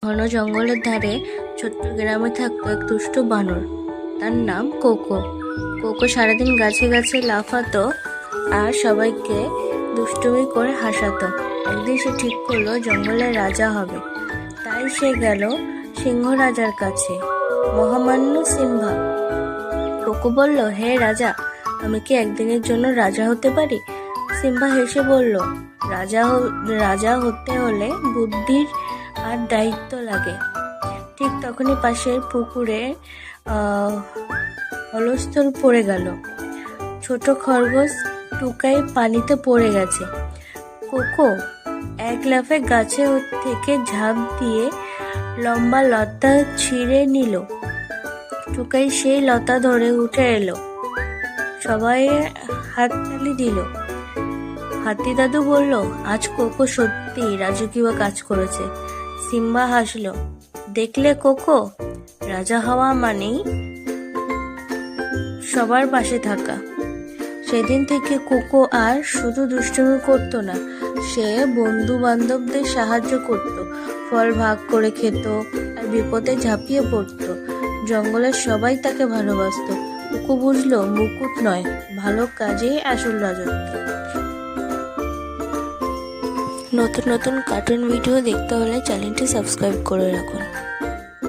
ঘন জঙ্গলের ধারে ছোট্ট গ্রামে থাকতো এক দুষ্ট বানর। তার নাম কোকো। কোকো সারাদিন গাছে গাছে লাফাতো আর সবাইকে দুষ্টুমি করে হাসাতো। একদিন সে ঠিক করলো জঙ্গলের রাজা হবে। তাই সে গেল সিংহ রাজার কাছে, মহামান্য সিম্বা। কোকো বলল, হে রাজা, আমি কি একদিনের জন্য রাজা হতে পারি? সিম্বা হেসে বলল, রাজা হতে হলে বুদ্ধির আর দায়িত্ব লাগে। ঠিক তখনই পাশের পুকুরে হলস্থল পড়ে গেল। ছোট খরগোশ টুকাই পানিতে পড়ে গেছে। কোকো এক লাফে গাছে থেকে ঝাঁপ দিয়ে লম্বা লতা ছিঁড়ে নিল। টুকাই সেই লতা ধরে উঠে এলো। সবাই হাততালি দিল। হাতি দাদু বলল, আজ কোকো সত্যি রাজকীয় কাজ করেছে। সিম্বা হাসলো, দেখলে কোকো, রাজা হওয়া মানেই সবার পাশে থাকা। সেদিন থেকে কোকো আর শুধু দুষ্টুমি করতো না, সে বন্ধু বান্ধবদের সাহায্য করত, ফল ভাগ করে খেত আর বিপদে ঝাঁপিয়ে পড়তো। জঙ্গলের সবাই তাকে ভালোবাসতো। কোকো বুঝলো, মুকুট নয়, ভালো কাজেই আসল রাজত্ব। নতুন নতুন কার্টুন ভিডিও দেখতে হলে চ্যানেলটি সাবস্ক্রাইব করে রাখুন।